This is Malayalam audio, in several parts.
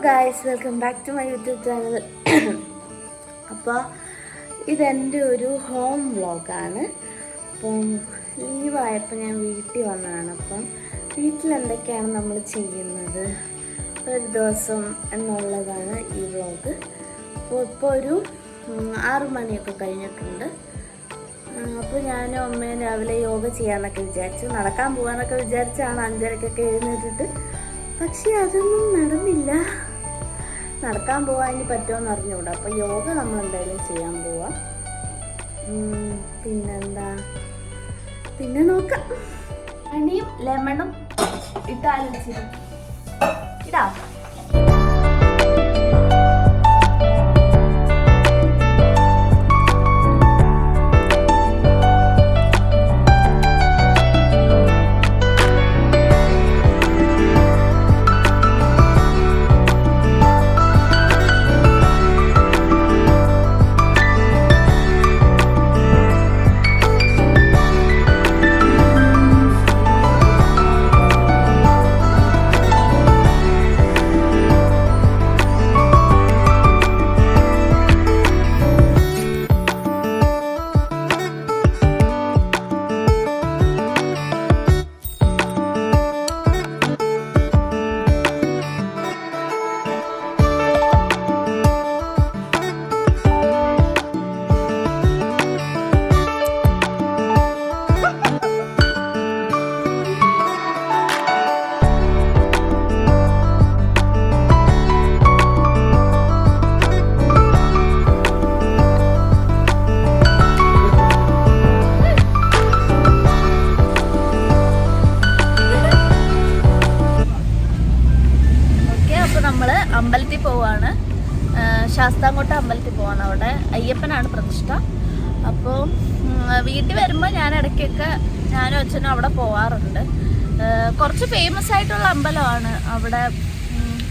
Guys, welcome back to my YouTube channel. അപ്പോൾ ഇതെൻ്റെ ഒരു ഹോം വ്ളോഗാണ്. അപ്പം ലീവായപ്പോൾ ഞാൻ വീട്ടിൽ വന്നതാണ്. അപ്പം വീട്ടിലെന്തൊക്കെയാണ് നമ്മൾ ചെയ്യുന്നത് ഒരു ദിവസം എന്നുള്ളതാണ് ഈ വ്ളോഗ്. അപ്പോൾ ഇപ്പോൾ ഒരു 6 മണിയൊക്കെ കഴിഞ്ഞിട്ടുണ്ട്. അപ്പോൾ ഞാനും അമ്മയും രാവിലെ യോഗ ചെയ്യാമെന്നൊക്കെ വിചാരിച്ചു, നടക്കാൻ പോകാമെന്നൊക്കെ വിചാരിച്ചാണ് 5:30-ക്കൊക്കെ എഴുന്നേറ്റിട്ട്. പക്ഷേ അതൊന്നും നടന്നില്ല. നടക്കാൻ പോകാൻ ഇനി പറ്റുമോയെന്ന് അറിഞ്ഞുകൂടാ. അപ്പോൾ യോഗ നമ്മൾ എന്തായാലും ചെയ്യാൻ പോവാം. പിന്നെന്താ, പിന്നെ നോക്കാം. ഹണിയും ലെമണും ഇട്ടാലും ഇടാ. അമ്പലത്തിൽ പോവാണ്, ശാസ്താംകോട്ട അമ്പലത്തിൽ പോവാണ്. അവിടെ അയ്യപ്പനാണ് പ്രതിഷ്ഠ. അപ്പോൾ വീട്ടിൽ വരുമ്പോൾ ഞാൻ ഇടയ്ക്കൊക്കെ ഞാനും അച്ഛനും അവിടെ പോവാറുണ്ട്. കുറച്ച് ഫേമസ് ആയിട്ടുള്ള അമ്പലമാണ്. അവിടെ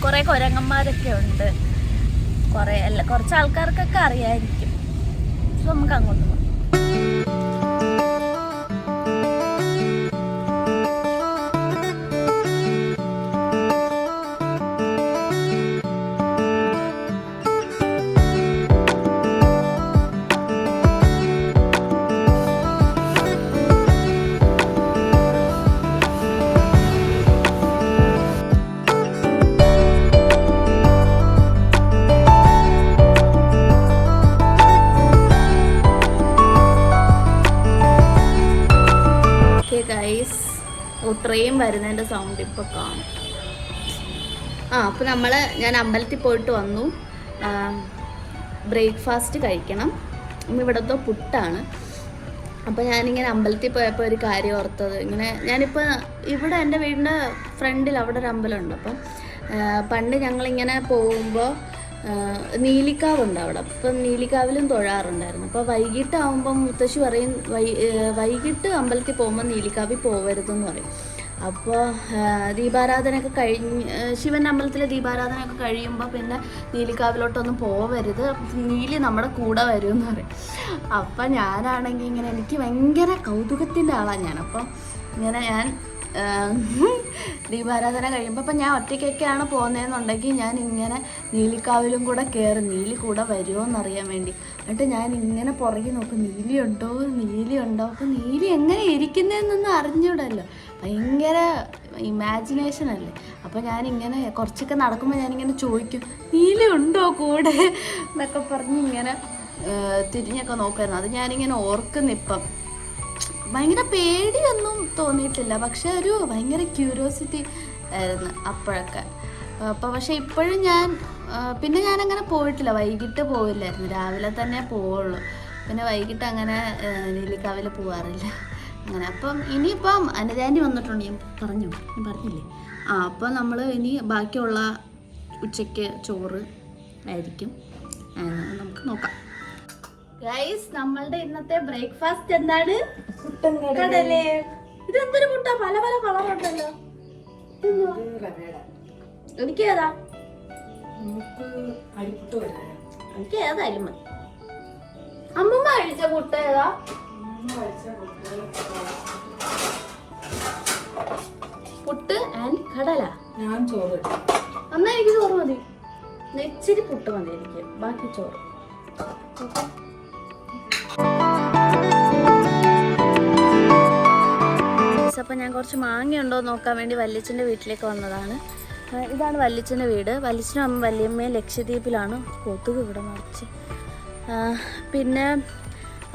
കുറേ കുരങ്ങന്മാരൊക്കെ ഉണ്ട്. കുറച്ച് ആൾക്കാർക്കൊക്കെ അറിയാമായിരിക്കും. നമുക്ക് അങ്ങോട്ട് പോകാം. ട്രെയിൻ വരുന്നതിൻ്റെ സൗണ്ട് ഇപ്പോൾ കാണും. അപ്പോൾ ഞാൻ അമ്പലത്തിൽ പോയിട്ട് വന്നു. ബ്രേക്ക്ഫാസ്റ്റ് കഴിക്കണം. ഇവിടുത്തെ പുട്ടാണ്. അപ്പോൾ ഞാനിങ്ങനെ അമ്പലത്തിൽ പോയപ്പോൾ ഒരു കാര്യം ഓർത്തത്, ഞാനിപ്പോൾ ഇവിടെ എൻ്റെ വീടിൻ്റെ ഫ്രണ്ടിൽ അവിടെ ഒരു അമ്പലമുണ്ട്. അപ്പം പണ്ട് ഞങ്ങളിങ്ങനെ പോകുമ്പോൾ നീലിക്കാവുണ്ട് അവിടെ. അപ്പം നീലിക്കാവിലും തൊഴാറുണ്ടായിരുന്നു. അപ്പോൾ വൈകിട്ടാവുമ്പം മുത്തശ്ശി പറയും, വൈകിട്ട് അമ്പലത്തിൽ പോകുമ്പോൾ നീലിക്കാവിൽ പോകരുതെന്ന് പറയും. അപ്പോൾ ദീപാരാധനയൊക്കെ ശിവൻ്റെ അമ്പലത്തിലെ ദീപാരാധനയൊക്കെ കഴിയുമ്പോൾ പിന്നെ നീലിക്കാവിലോട്ടൊന്നും പോവരുത്, നീലി നമ്മുടെ കൂടെ വരുമെന്ന് പറയും. അപ്പം ഞാനാണെങ്കിൽ എനിക്ക് ഭയങ്കര കൗതുകത്തിൻ്റെ ആളാണ് ഞാൻ. അപ്പം ഞാൻ ദീപാരാധന കഴിയുമ്പോൾ അപ്പം ഞാൻ ഒറ്റയ്ക്കൊക്കെയാണ് പോകുന്നതെന്നുണ്ടെങ്കിൽ ഞാൻ ഇങ്ങനെ നീലിക്കാവിലും കൂടെ കയറി നീലി കൂടെ വരുമോ എന്നറിയാൻ വേണ്ടി. എന്നിട്ട് ഞാൻ ഇങ്ങനെ പുറകെ നോക്കും, നീലിയുണ്ടോ. അപ്പോൾ നീലി എങ്ങനെ ഇരിക്കുന്നതെന്നൊന്നും അറിഞ്ഞൂടല്ലോ, ഭയങ്കര ഇമാജിനേഷൻ അല്ലേ. അപ്പോൾ ഞാനിങ്ങനെ കുറച്ചൊക്കെ നടക്കുമ്പോൾ ഞാനിങ്ങനെ ചോദിക്കും, നീലി ഉണ്ടോ കൂടെ എന്നൊക്കെ പറഞ്ഞ് ഇങ്ങനെ തിരിഞ്ഞൊക്കെ നോക്കായിരുന്നു. അത് ഞാനിങ്ങനെ ഓർക്കുന്നിപ്പം. ഭയങ്കര പേടിയൊന്നും തോന്നിയിട്ടില്ല, പക്ഷെ ഒരു ഭയങ്കര ക്യൂരിയോസിറ്റി ആയിരുന്നു അപ്പോഴൊക്കെ. പക്ഷെ ഇപ്പോഴും പിന്നെ ഞാനങ്ങനെ പോയിട്ടില്ല. വൈകിട്ട് പോവില്ലായിരുന്നു, രാവിലെ തന്നെ പോവുള്ളൂ. പിന്നെ വൈകിട്ട് അങ്ങനെ നീലിക്കാവിൽ പോവാറില്ല അങ്ങനെ. അപ്പം ഇനിയിപ്പം അനുജാൻറ്റി വന്നിട്ടുണ്ട്. ഞാൻ പറഞ്ഞില്ലേ. അപ്പം നമ്മൾ ഇനി ബാക്കിയുള്ള ഉച്ചയ്ക്ക് ചോറ് ആയിരിക്കും. നമുക്ക് നോക്കാം. ഗൈസ്, നമ്മളുടെ ഇന്നത്തെ ബ്രേക്ക്ഫാസ്റ്റ് എന്താണ്? കടലേ. ഇതെന്തൊരു മുട്ട? പല പല കളറുണ്ടല്ലോ. എനിക്ക് ഏതാ? എനിക്ക് ഏതായാലും മതി. അമ്മമ്മ കഴിച്ച മുട്ട ഏതാ? പുട്ട് ആൻഡ് കടല. ഞാൻ ചോറ്. എന്നാ എനിക്ക് ചോറ് മതി. ഇച്ചിരി പുട്ട് മതി എനിക്ക്, ബാക്കി ചോറ്. അപ്പോൾ ഞാൻ കുറച്ച് മാങ്ങ ഉണ്ടോ എന്ന് നോക്കാൻ വേണ്ടി വല്യച്ഛൻ്റെ വീട്ടിലേക്ക് വന്നതാണ്. ഇതാണ് വല്യച്ഛൻ്റെ വീട്. വല്യച്ഛനും അമ്മ വല്യമ്മയും ലക്ഷദ്വീപിലാണ്. കൊതുക് ഇവിടെ നിറച്ച്. പിന്നെ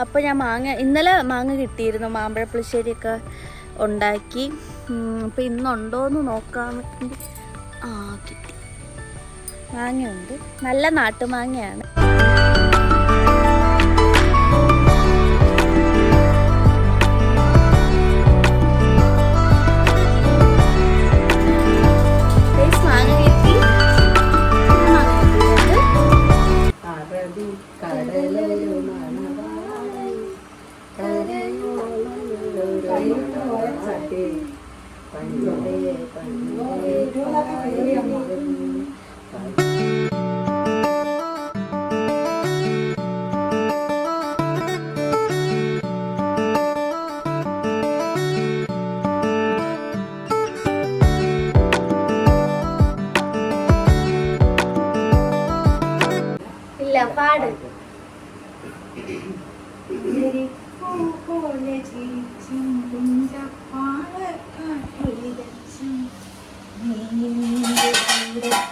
അപ്പോൾ ഞാൻ ഇന്നലെ മാങ്ങ കിട്ടിയിരുന്നു, മാമ്പഴപ്പുളിശ്ശേരിയൊക്കെ ഉണ്ടാക്കി. അപ്പോൾ ഇന്നുണ്ടോ എന്ന് നോക്കാൻ വേണ്ടി കിട്ടി. മാങ്ങയുണ്ട്, നല്ല നാട്ടുമാങ്ങയാണ്. പാട്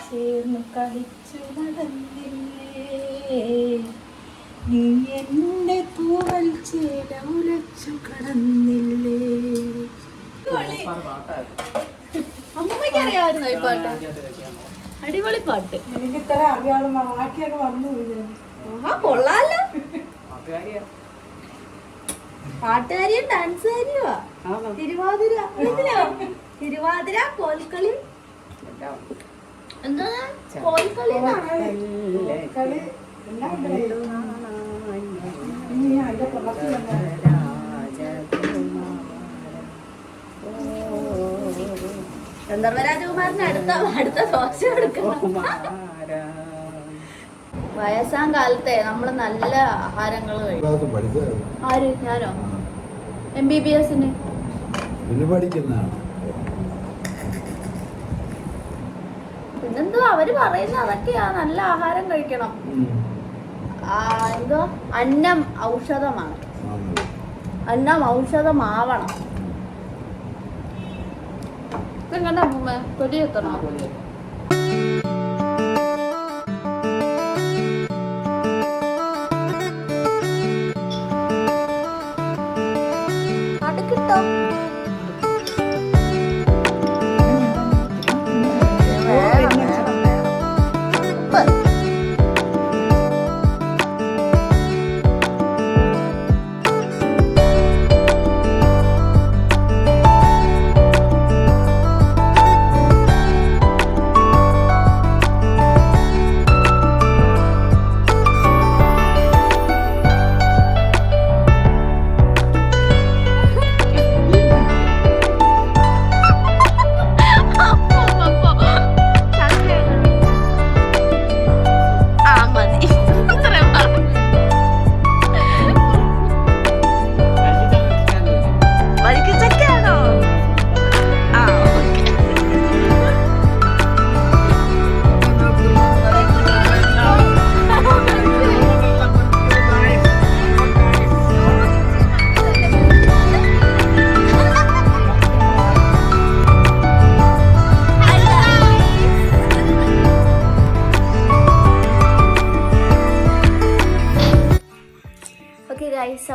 ചേർന്ന് കളിച്ചു നടന്നില്ലേ, നീ എന്റെ തൂവൽ ചേല ഉലച്ചു കടന്നില്ലേ. അമ്മയ്ക്ക് അറിയാമായിരുന്നോ ഈ പാട്ട്? അടിപൊളി പാട്ട്. എനിക്ക് ഇത്ര അറിയാവുന്ന വാക്കിയൊക്കെ വന്നു. കൊള്ളാലോ, പാട്ടുകാരിയും ഡാൻസുകാരിയോ? തിരുവാതിര കോൽക്കളി, എന്താ കോൽക്കളി? ഗന്ധർവരാജകുമാരന് അടുത്ത ദോശ എടുക്കണം. വയസ്സാം കാലത്തെ നമ്മള് നല്ല ആഹാരങ്ങൾ കഴിക്കും. ആര്? ഞാനോ? MBBSന് പിന്നെന്തോ അവര് പറയുന്നത് അതൊക്കെയാ, നല്ല ആഹാരം കഴിക്കണം. എന്തോ അന്നം ഔഷധമാണ്, അന്നം ഔഷധമാവണം. ഇതെങ്ങനെ കൊതിയെത്തണോ?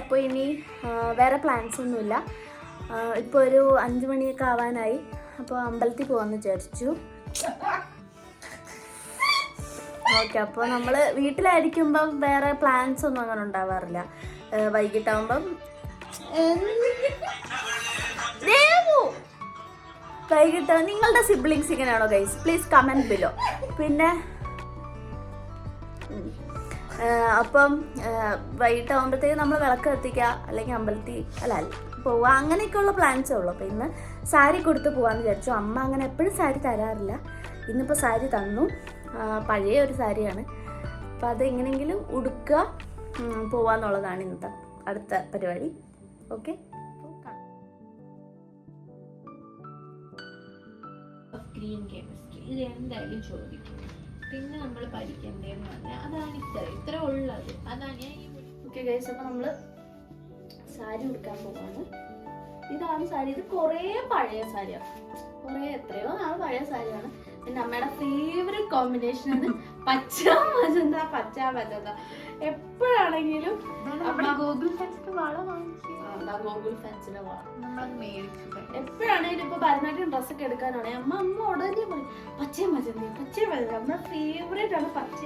അപ്പോൾ ഇനി വേറെ പ്ലാൻസ് ഒന്നുമില്ല. ഇപ്പോൾ ഒരു 5 മണിയൊക്കെ ആവാനായി. അപ്പോൾ അമ്പലത്തിൽ പോകാമെന്ന് വിചാരിച്ചു. ഓക്കെ, അപ്പോൾ നമ്മൾ വീട്ടിലായിരിക്കുമ്പം വേറെ പ്ലാൻസ് ഒന്നും അങ്ങനെ ഉണ്ടാവാറില്ല. വൈകിട്ടാകുമ്പം നിങ്ങളുടെ സിബ്ലിങ്സ് ഇങ്ങനെയാണോ ഗൈസ്? Please comment below. പിന്നെ അപ്പം വൈകിട്ടാകുമ്പോഴത്തേക്ക് നമ്മൾ വിളക്ക് കത്തിക്കുക, അല്ലെങ്കിൽ അമ്പലത്തിൽ അല്ല പോവുക, അങ്ങനെയൊക്കെയുള്ള പ്ലാൻസേ ഉള്ളൂ. അപ്പോൾ ഇന്ന് സാരി കൊടുത്ത് പോകാമെന്ന് വിചാരിച്ചു. അമ്മ അങ്ങനെ എപ്പോഴും സാരി തരാറില്ല. ഇന്നിപ്പോൾ സാരി തന്നു, പഴയ ഒരു സാരിയാണ്. അപ്പോൾ അത് എങ്ങനെയെങ്കിലും ഉടുക്കുക, പോവാന്നുള്ളതാണ് ഇന്നത്തെ അടുത്ത പരിപാടി. ഓക്കെ, ഗ്രീൻ കെമിസ്ട്രി ഇത് എന്തായാലും ചോദിക്കും. പിന്നെ നമ്മൾ പഠിക്കേണ്ടതെന്ന് പറഞ്ഞാൽ അതാണ് ഇത്ര ഉള്ളത്. അതാണ് ഞാൻ ഓക്കെ ഗൈസ്, അപ്പോൾ നമ്മൾ സാരി ഉടുക്കാൻ പോവാണ്. ഇതാണ് സാരി. ഇത് കുറേ പഴയ സാരിയാണ്, എത്രയോ നാൾ പഴയ സാരിയാണ്. എൻ്റെ അമ്മയുടെ ഫേവറേറ്റ് കോമ്പിനേഷനാണ് പച്ച മജന്ത. എപ്പോഴാണെങ്കിലും ഗൂഗിൾ ഫാൻസിന്റെ വള ഗൂഗിൾ ഫാൻസിന്റെ വള മേടിച്ചു. എപ്പോഴാണെങ്കിലും ഇപ്പൊ ഭരതനാട്യം ഡ്രസ്സൊക്കെ എടുക്കാനാണ് അമ്മ ഉടനെ പറയും പച്ച മജന്ത. നമ്മുടെ ഫേവറേറ്റ് ആണ് പച്ച.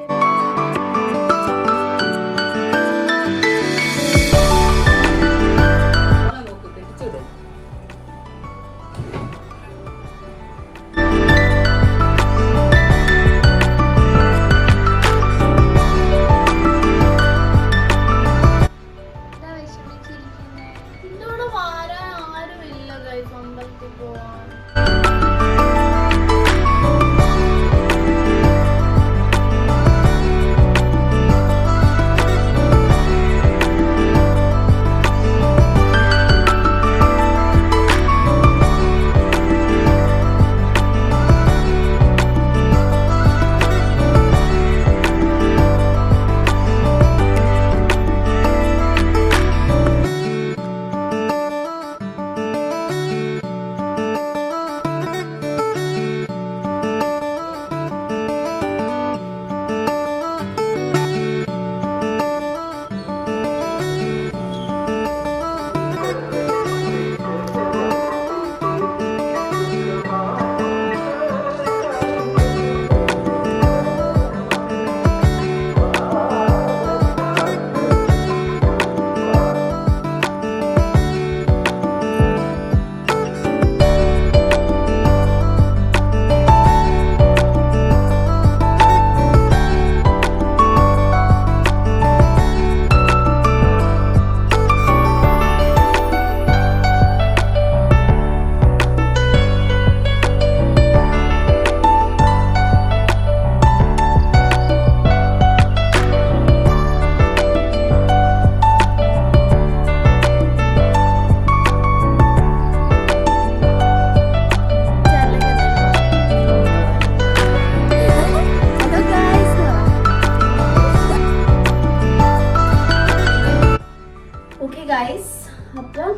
അപ്പം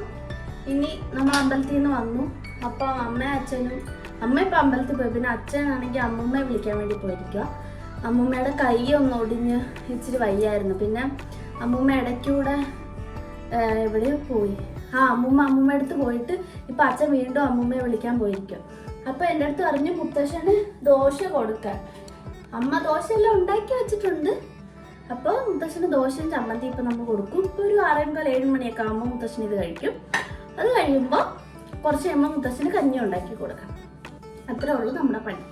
ഇനി നമ്മൾ അമ്പലത്തിൽ നിന്ന് വന്നു. അപ്പം അച്ഛനും അമ്മ ഇപ്പം അമ്പലത്തിൽ പോയി. പിന്നെ അച്ഛനാണെങ്കിൽ അമ്മൂമ്മയെ വിളിക്കാൻ വേണ്ടി പോയിരിക്കുക. അമ്മൂമ്മയുടെ കൈ ഒന്ന് ഒടിഞ്ഞ് ഇച്ചിരി വയ്യായിരുന്നു. പിന്നെ അമ്മൂമ്മ ഇടയ്ക്കൂടെ എവിടെയോ പോയി. അമ്മൂമ്മ അടുത്ത് പോയിട്ട് ഇപ്പം അച്ഛൻ വീണ്ടും അമ്മൂമ്മയെ വിളിക്കാൻ പോയിരിക്കും. അപ്പം എൻ്റെ അടുത്ത് പറഞ്ഞു മുത്തശ്ശന് ദോശ കൊടുക്കാൻ. അമ്മ ദോശയെല്ലാം ഉണ്ടാക്കി വെച്ചിട്ടുണ്ട്. അപ്പോൾ മുത്തശ്ശന് ദോശയും ചമ്മന്തി ഇപ്പം നമ്മൾ കൊടുക്കും. ഇപ്പോൾ ഒരു 6:45-7 മണിയൊക്കെ ആകുമ്പോൾ മുത്തശ്ശന് ഇത് കഴിക്കും. അത് കഴിയുമ്പോൾ കുറച്ച് കഴിയുമ്പോൾ മുത്തശ്ശന് കഞ്ഞി ഉണ്ടാക്കി കൊടുക്കാം. അത്രേ ഉള്ളൂ നമ്മുടെ പണി.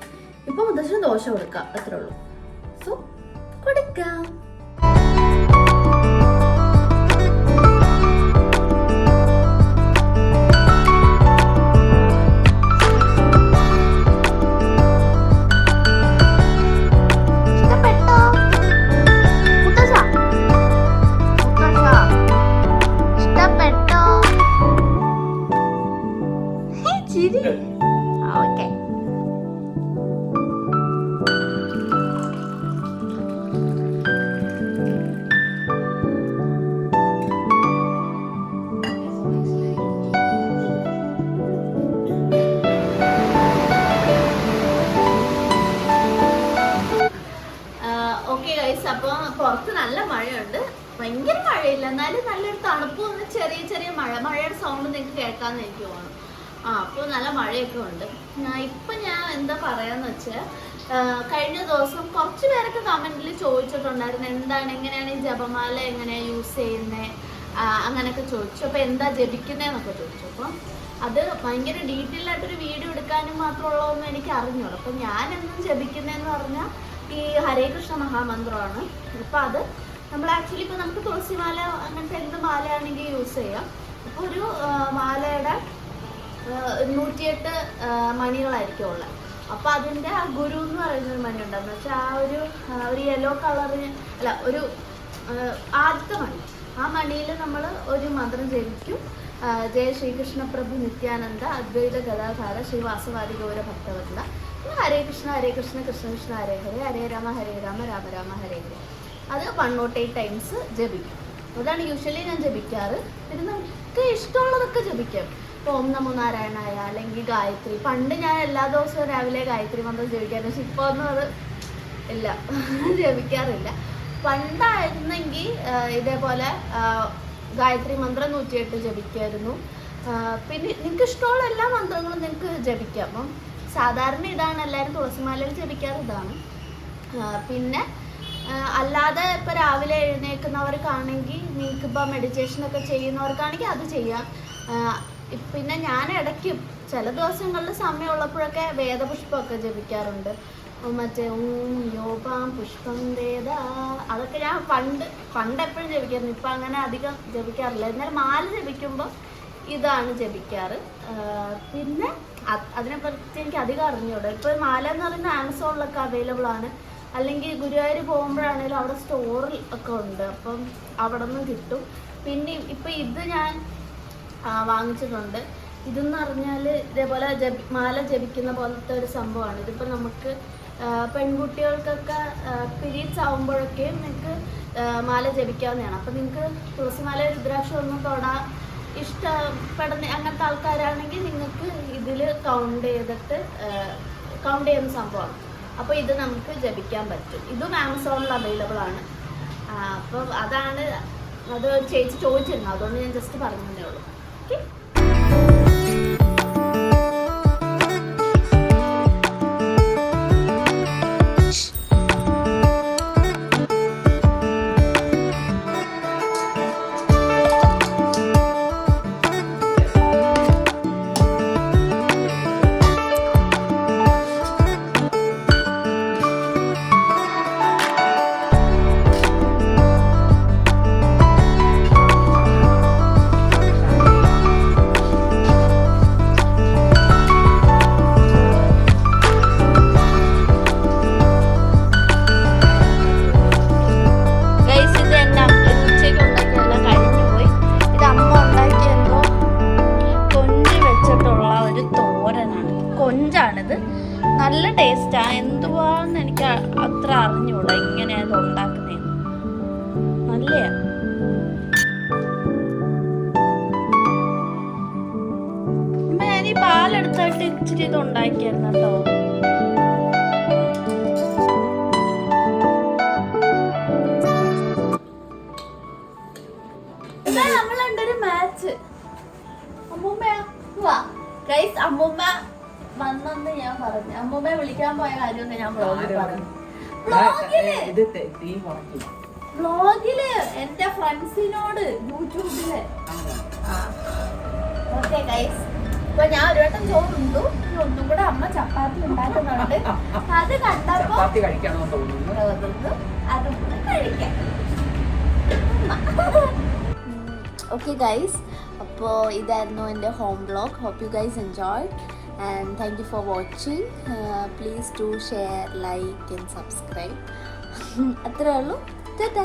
ഇപ്പോൾ മുത്തശ്ശന് ദോശ കൊടുക്കാം, അത്രേ ഉള്ളൂ. സോ കൊടുക്കാം. അപ്പോൾ പുറത്ത് നല്ല മഴയുണ്ട്. ഭയങ്കര മഴയില്ല, എന്നാലും നല്ലൊരു തണുപ്പും ഒന്ന് ചെറിയ മഴയുടെ സൗണ്ട് നിങ്ങൾക്ക് കേൾക്കാമെന്ന് എനിക്ക് തോന്നുന്നു. അപ്പോൾ നല്ല മഴയൊക്കെ ഉണ്ട്. ഇപ്പം ഞാൻ എന്താ പറയാന്ന് വെച്ചാൽ, കഴിഞ്ഞ ദിവസം കുറച്ച് പേരൊക്കെ കമൻറ്റിൽ ചോദിച്ചിട്ടുണ്ടായിരുന്നു എങ്ങനെയാണ് ഈ ജപമാല എങ്ങനെയാണ് യൂസ് ചെയ്യുന്നത് അങ്ങനെയൊക്കെ ചോദിച്ചു. അപ്പോൾ എന്താ ജപിക്കുന്നതെന്നൊക്കെ ചോദിച്ചു. അപ്പം അത് ഭയങ്കര ഡീറ്റെയിൽ ആയിട്ടൊരു വീഡിയോ എടുക്കാനും മാത്രമുള്ളതൊന്നും എനിക്ക് അറിഞ്ഞോളൂ. അപ്പം ഞാനെന്നും ജപിക്കുന്നതെന്ന് പറഞ്ഞാൽ ഈ ഹരേ കൃഷ്ണ മഹാമന്ത്രമാണ്. അപ്പം അത് നമ്മൾ ആക്ച്വലി ഇപ്പോൾ നമുക്ക് തുളസിമാല അങ്ങനത്തെ എന്ത് മാലയാണെങ്കിൽ യൂസ് ചെയ്യാം. അപ്പോൾ ഒരു മാലയുടെ 108 മണികളായിരിക്കും ഉള്ളത്. അപ്പോൾ അതിൻ്റെ ആ ഗുരു എന്ന് പറയുന്നൊരു മണി ഉണ്ടെന്ന് വെച്ചാൽ ഒരു യെല്ലോ കളറിന് ഒരു ആദ്യത്തെ മണി. ആ മണിയിൽ നമ്മൾ ഒരു മന്ത്രം ജപിക്കും. ജയ ശ്രീകൃഷ്ണ പ്രഭു നിത്യാനന്ദ അദ്വൈത ഗദാധാര ശ്രീ വാസവാദി ഗൗര ഭക്തവൃന്ദ പിന്നെ ഹരേ കൃഷ്ണ കൃഷ്ണ കൃഷ്ണ ഹരേ ഹരേ ഹരേ രാമ രാമ രാമ ഹരേ ഹരേ. അത് 108 ടൈംസ് ജപിക്കും. അതാണ് യൂഷ്വലി ഞാൻ ജപിക്കാറ്. പിന്നെ നമുക്ക് ഇഷ്ടമുള്ളതൊക്കെ ജപിക്കാം. ഇപ്പോൾ ഓം നമോ നാരായണായ അല്ലെങ്കിൽ ഗായത്രി. പണ്ട് ഞാൻ എല്ലാ ദിവസവും രാവിലെ ഗായത്രി മന്ത്രം ജപിക്കാറുണ്ട്. പക്ഷെ ഇപ്പോൾ ഒന്നും അത് ഇല്ല, ജപിക്കാറില്ല. പണ്ടായിരുന്നെങ്കിൽ ഇതേപോലെ ഗായത്രി മന്ത്രം 108 ജപിക്കുമായിരുന്നു. പിന്നെ നിങ്ങൾക്ക് ഇഷ്ടമുള്ള എല്ലാ മന്ത്രങ്ങളും നിങ്ങൾക്ക് ജപിക്കാം. അപ്പം സാധാരണ ഇതാണ് എല്ലാവരും തുളസിമാലയിൽ ജപിക്കാറ്, ഇതാണ്. പിന്നെ അല്ലാതെ ഇപ്പോൾ രാവിലെ എഴുന്നേൽക്കുന്നവർക്കാണെങ്കിൽ നിങ്ങൾക്കിപ്പോൾ മെഡിറ്റേഷനൊക്കെ ചെയ്യുന്നവർക്കാണെങ്കിൽ അത് ചെയ്യാം. പിന്നെ ഞാൻ ഇടയ്ക്ക് ചില ദിവസങ്ങളിൽ സമയമുള്ളപ്പോഴൊക്കെ വേദപുഷ്പമൊക്കെ ജപിക്കാറുണ്ട്. മറ്റേ യോപാം പുഷ്പം വേദ, അതൊക്കെ ഞാൻ പണ്ട് എപ്പോഴും ജപിക്കാറുണ്ട്. ഇപ്പം അങ്ങനെ അധികം ജപിക്കാറില്ല. എന്നാലും മാല ജപിക്കുമ്പോൾ ഇതാണ് ജപിക്കാറ്. പിന്നെ അതിനെപ്പറ്റി എനിക്ക് അധികം അറിഞ്ഞൂടെ. ഇപ്പോൾ മാല എന്ന് പറയുന്നത് ആമസോണിലൊക്കെ അവൈലബിൾ ആണ്. അല്ലെങ്കിൽ ഗുരുവായൂർ പോകുമ്പോഴാണെങ്കിലും അവിടെ സ്റ്റോറിൽ ഒക്കെ ഉണ്ട്, അപ്പം അവിടെ നിന്നും കിട്ടും. പിന്നെ ഇപ്പം ഇത് ഞാൻ വാങ്ങിച്ചിട്ടുണ്ട്. ഇതെന്ന് പറഞ്ഞാൽ ഇതേപോലെ മാല ജപിക്കുന്ന പോലത്തെ ഒരു സംഭവമാണ്. ഇതിപ്പോൾ നമുക്ക് പെൺകുട്ടികൾക്കൊക്കെ പീരീഡ്സ് ആകുമ്പോഴൊക്കെ നിങ്ങൾക്ക് മാല ജപിക്കാവുന്നതാണ്. അപ്പം നിങ്ങൾക്ക് തുളസിമാല രുദ്രാക്ഷം ഒന്നും തൊടാൻ ഇഷ്ടപ്പെടുന്ന അങ്ങനത്തെ ആൾക്കാരാണെങ്കിൽ നിങ്ങൾക്ക് ഇതിൽ കൗണ്ട് ചെയ്യുന്ന സംഭവമാണ്. അപ്പോൾ ഇത് നമുക്ക് ജപിക്കാൻ പറ്റും. ഇതും ആമസോണിൽ അവൈലബിൾ ആണ്. അപ്പം അതാണ് അത് ചേച്ചി ചോദിച്ചിരുന്നു, അതുകൊണ്ട് ഞാൻ ജസ്റ്റ് പറഞ്ഞതേ ഉള്ളൂ. ഓക്കെ. കൊഞ്ചാണിത്. നല്ല ടേസ്റ്റാണ്. എന്തുവാന്ന് എനിക്ക് അത്ര അറിഞ്ഞൂടാ ഇങ്ങനെ അത് ഉണ്ടാക്കുന്നതെന്ന്. നല്ലയാ. ഞാൻ ഈ പാലെടുത്തിട്ട് ഇച്ചിരി ഇത് ഉണ്ടാക്കിയായിരുന്നു കേട്ടോ. നമ്മളുണ്ടൊരു മാച്ച്. അമ്മൂമ്മ വന്നെന്ന് ഞാൻ പറഞ്ഞു. അമ്മൂമ്മയെ വിളിക്കാൻ പോയ കാര്യമൊക്കെ ഞാൻ വ്ളോഗിൽ പറഞ്ഞു. വ്ളോഗില് എന്റെ ഫ്രണ്ട്സിനോട് യൂട്യൂബില്. ഓക്കെ ഗൈസ്, ഇപ്പൊ ഞാൻ ഒരു വട്ടം ചോറുണ്ടു. ഒന്നും കൂടെ അമ്മ ചപ്പാത്തി ഉണ്ടാക്കുന്നുണ്ട്. അത് കണ്ടപ്പോ അതും കൂടെ കഴിക്കാം. ഓക്കെ ഗൈസ്, അപ്പോൾ ഇതായിരുന്നു എൻ്റെ home vlog. Hope you guys enjoy and thank you for watching. Please do share, like and subscribe. അത്രേ ഉള്ളൂ. ടാറ്റാ.